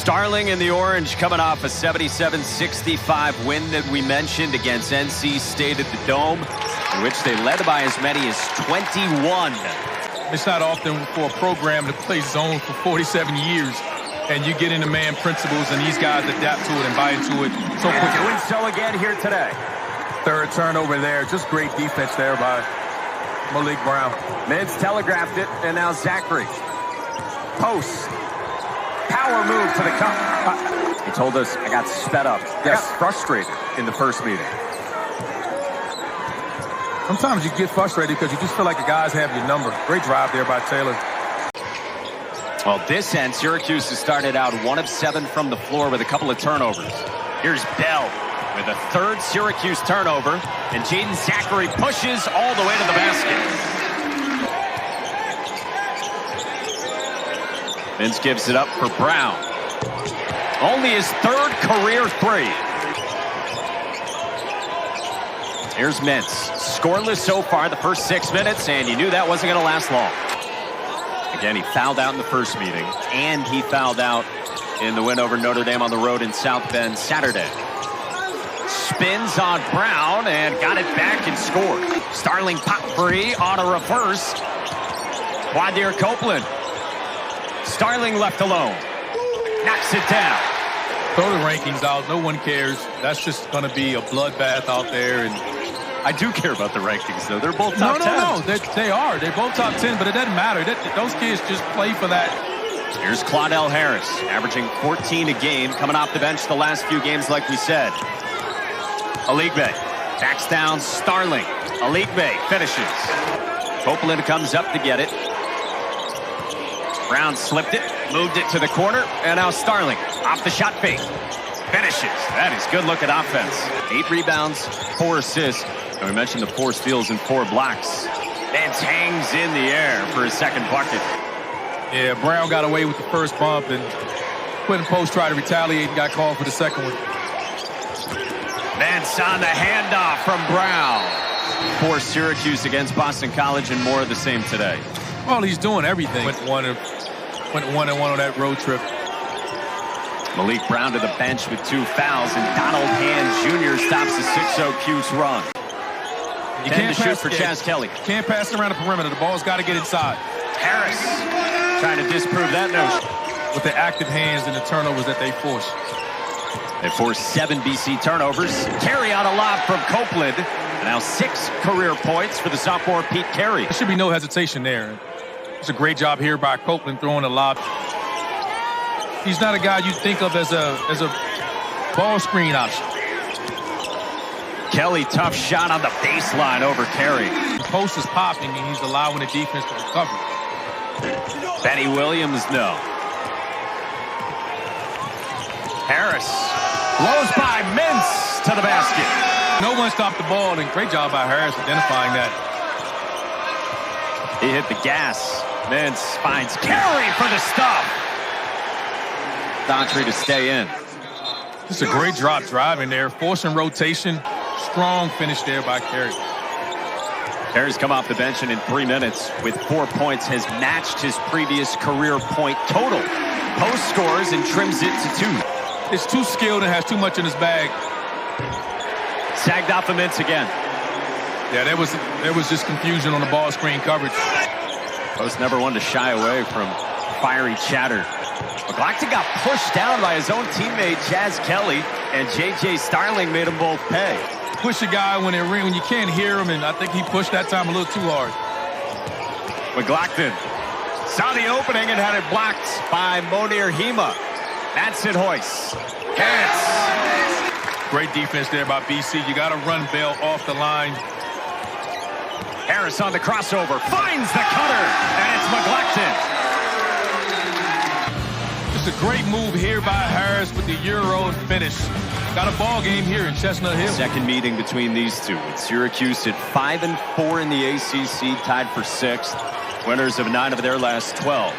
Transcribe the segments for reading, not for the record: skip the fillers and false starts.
Starling in the orange coming off a 77-65 win that we mentioned against NC State at the Dome, in which they led by as many as 21. It's not often for a program to play zone for 47 years, and you get into man principles, and these guys adapt to it and buy into it so quickly. Doing so again here today. Third turnover there. Just great defense there by Malik Brown. Mintz telegraphed it, and now Zackery. Post. Power move to the cup. He told us, I got sped up. I got frustrated in the first meeting. Sometimes you get frustrated because you just feel like the guys have your number. Great drive there by Taylor. Well, this end, Syracuse has started out 1 of 7 from the floor with a couple of turnovers. Here's Bell with a third Syracuse turnover, and Jaeden Zackery pushes all the way to the basket. Mintz gives it up for Brown. Only his third career three. Here's Mintz. Scoreless so far the first 6 minutes, and you knew that wasn't going to last long. Again, he fouled out in the first meeting, and he fouled out in the win over Notre Dame on the road in South Bend Saturday. Spins on Brown and got it back and scored. Starling pop free on a reverse. Claudell Copeland. Starling left alone. Knocks it down. Throw the rankings out. No one cares. That's just going to be a bloodbath out there. And I do care about the rankings, though. They're both top 10. No. They are. They're both top 10, but it doesn't matter. Those kids just play for that. Here's Claudell Harris, averaging 14 a game, coming off the bench the last few games, like we said. Aligbe backs down Starling. Aligbe finishes. Copeland comes up to get it. Brown slipped it, moved it to the corner, and now Starling off the shot fake. Finishes. That is good-looking offense. 8 rebounds, 4 assists. And we mentioned the 4 steals and 4 blocks. Mintz hangs in the air for his second bucket. Yeah, Brown got away with the first bump, and Quentin Post tried to retaliate and got called for the second one. Mintz on the handoff from Brown. For Syracuse against Boston College, and more of the same today. Well, he's doing everything. Went one and one on that road trip. Malik Brown to the bench with 2 fouls, and Donald Hand Jr. stops the 6-0 Cuse run. You 10 can't to shoot for Chaz Kelly. Can't pass it around the perimeter. The ball's got to get inside. Harris trying to disprove that notion. With the active hands and the turnovers that they force. They forced 7 BC turnovers. Carey on a lob from Copeland. And now 6 career points for the sophomore Pete Carey. There should be no hesitation there. It's a great job here by Copeland throwing a lob. He's not a guy you think of as a ball screen option. Kelly, tough shot on the baseline over Carey. The post is popping, and he's allowing the defense to recover. Benny Williams, no. Harris blows by Mintz to the basket. No one stopped the ball, and great job by Harris identifying that. He hit the gas. Mintz finds Carey for the stop. Zackery to stay in. Just a great drop driving there, forcing rotation. Strong finish there by Carey. Carey's come off the bench, and in 3 minutes with 4 points has matched his previous career point total. Post scores and trims it to 2. It's too skilled and has too much in his bag. Sagged off the Mintz again. Yeah, there was just confusion on the ball screen coverage. Post never one to shy away from fiery chatter. McGlockton got pushed down by his own teammate Chaz Kelly, and J.J. Starling made them both pay. Push a guy when you can't hear him, and I think he pushed that time a little too hard. McGlockton saw the opening and had it blocked by Monir Hema. That's it, Hoyce. Harris. Great defense there by BC. You got to run Bell off the line. Harris on the crossover, finds the cutter, and it's McGlockton. Just a great move here by Harris with the Euro finish. Got a ball game here in Chestnut Hill. Second meeting between these two, with Syracuse at 5-4 in the ACC, tied for 6th. Winners of 9 of their last 12.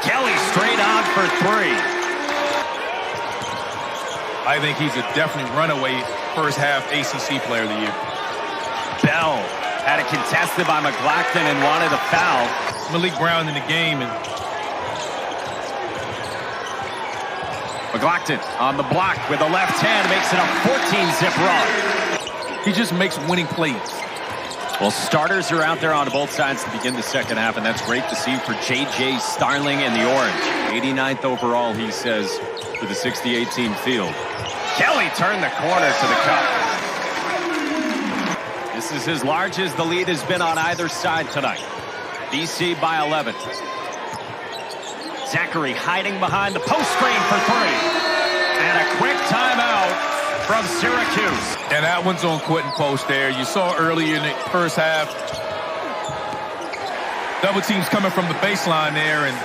Kelly straight on for 3. I think he's a definite runaway first half ACC player of the year. Bell had it contested by McGlockton and wanted a foul. Malik Brown in the game, and McGlockton on the block with the left hand makes it a 14-zip run. He just makes winning plays. Well, starters are out there on both sides to begin the second half, and that's great to see for J.J. Starling and the Orange. 89th overall, he says, for the 60-18 field. Kelly turned the corner to the cup. This is as large as the lead has been on either side tonight. BC by 11. Zackery hiding behind the post screen for three. And a quick timeout from Syracuse. And that one's on Quentin Post there. You saw earlier in the first half, double teams coming from the baseline there, and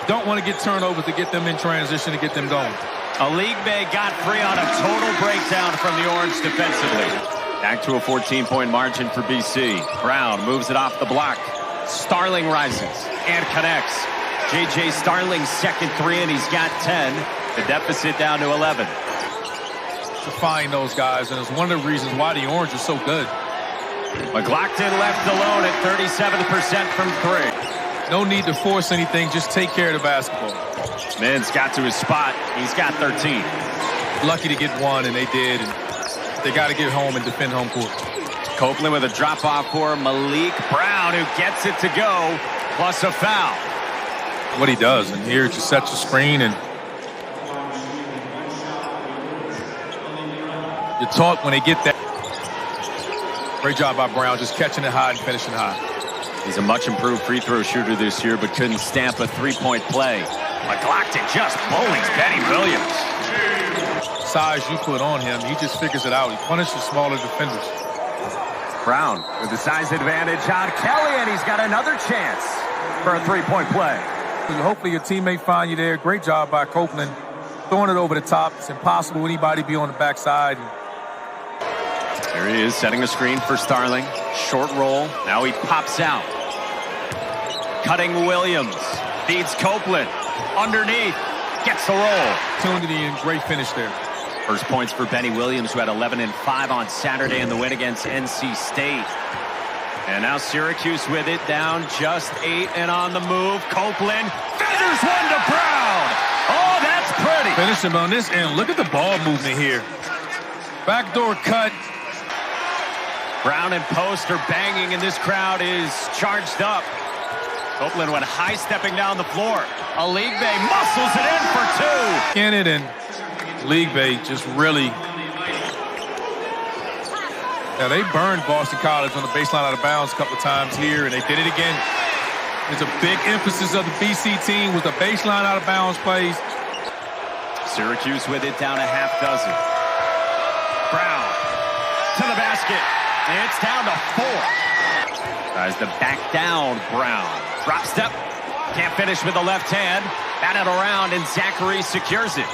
don't want to get turnovers to get them in transition to get them going. Aligbe got free on a total breakdown from the Orange defensively. Back to a 14-point margin for BC. Brown moves it off the block. Starling rises and connects. J.J. Starling's second three, and he's got 10. The deficit down to 11. To find those guys, and it's one of the reasons why the Orange is so good. McGlockton left alone at 37% from three. No need to force anything, just take care of the basketball. Mintz got to his spot. He's got 13. Lucky to get one, and they did. And they got to get home and defend home court. Copeland with a drop-off for Malik Brown, who gets it to go, plus a foul. What he does, and here just sets the screen, and you're taught when they get that. Great job by Brown, just catching it high and finishing high. He's a much improved free throw shooter this year, but couldn't stamp a three-point play. McGlockton just bullies Benny Williams. Size you put on him, he just figures it out. He punishes smaller defenders. Brown with the size advantage on Kelly, and he's got another chance for a three-point play. Hopefully your teammate find you there. Great job by Copeland. Throwing it over the top. It's impossible anybody be on the backside. Here he is setting a screen for Starling. Short roll. Now he pops out. Cutting Williams. Feeds Copeland. Underneath. Gets the roll. Opportunity and great finish there. First points for Benny Williams, who had 11 and 5 on Saturday in the win against NC State. And now Syracuse with it, down just 8 and on the move. Copeland fingers one to Brown. Oh, that's pretty. Finish him on this end. Look at the ball movement here. Backdoor cut. Brown and Post are banging, and this crowd is charged up. Copeland went high-stepping down the floor. Aligbe muscles it in for two. Kenneth and Aligbe just really... Now, they burned Boston College on the baseline out of bounds a couple of times here, and they did it again. There's a big emphasis of the BC team with the baseline out of bounds plays. Syracuse with it, down a half dozen. Brown to the basket. It's down to 4. Tries to back down Brown. Drop step. Can't finish with the left hand. Batted around, and Zackery secures it.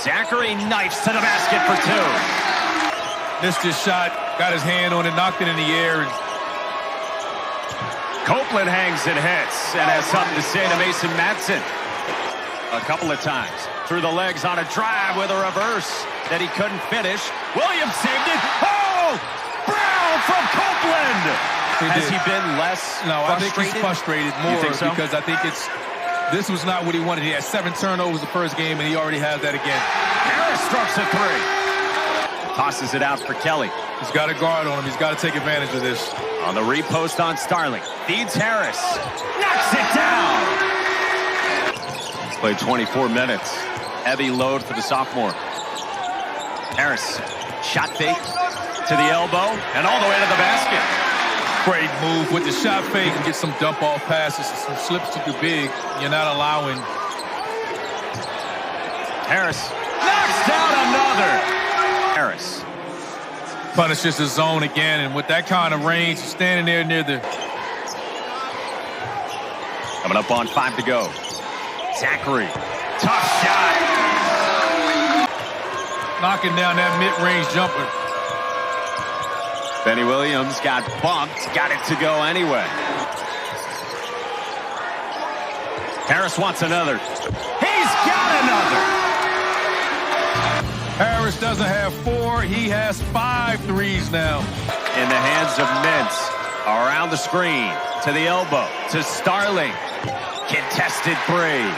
Zackery knifes to the basket for 2. Missed his shot. Got his hand on it, knocked it in the air. And Copeland hangs and hits and has something to say to Mason Madsen. A couple of times. Through the legs on a drive with a reverse that he couldn't finish. Williams saved it. Oh! Brown from Copeland! Has he been less No, frustrated? I think he's frustrated more because I think this was not what he wanted. He had 7 turnovers the first game, and he already has that again. Harris strokes a 3. Tosses it out for Kelly. He's got a guard on him. He's got to take advantage of this. On the repost on Starling. Feeds Harris. Knocks it down. He's played 24 minutes. Heavy load for the sophomore. Harris. Shot fake to the elbow and all the way to the basket. Great move with the shot fake and get some dump off passes, some slips to do big. You're not allowing. Harris knocks down another. Harris punishes the zone again, and with that kind of range, standing there near the... Coming up on 5 to go. Zackery, tough shot. Knocking down that mid-range jumper. Benny Williams got bumped, got it to go anyway. Harris wants another. He's got another. Harris doesn't have 4. He has 5 threes now. In the hands of Mintz. Around the screen. To the elbow. To Starling. Contested 3.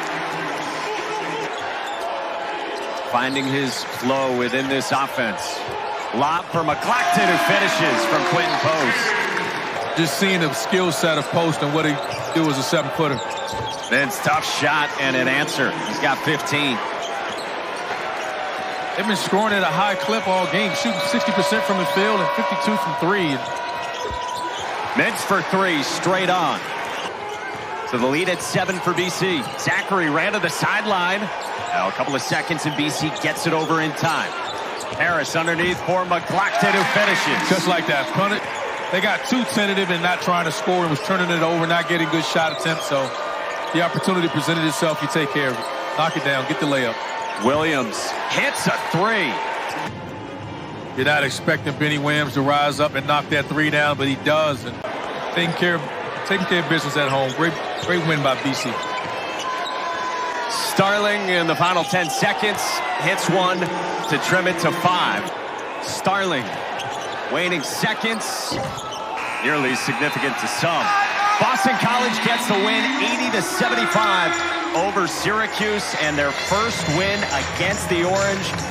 finding his flow within this offense. Lob for McGlockton, who finishes from Quentin Post. Just seeing the skill set of Post and what he do as a 7-footer. Vince, tough shot and an answer. He's got 15. They've been scoring at a high clip all game, shooting 60% from the field and 52 from 3. Mintz for 3, straight on. So the lead at 7 for BC. Zackery ran to the sideline. Now a couple of seconds and BC gets it over in time. Harris underneath for McGlockton, who finishes. Just like that. Punt it. They got too tentative and not trying to score and was turning it over, not getting good shot attempts. So the opportunity presented itself. You take care of it. Knock it down. Get the layup. Williams hits a 3. You're not expecting Benny Williams to rise up and knock that 3 down, but he does. And taking care of business at home. Great win by BC. Starling in the final 10 seconds hits one to trim it to 5. Starling waning seconds, nearly significant to some. Boston College gets the win 80-75 over Syracuse, and their first win against the Orange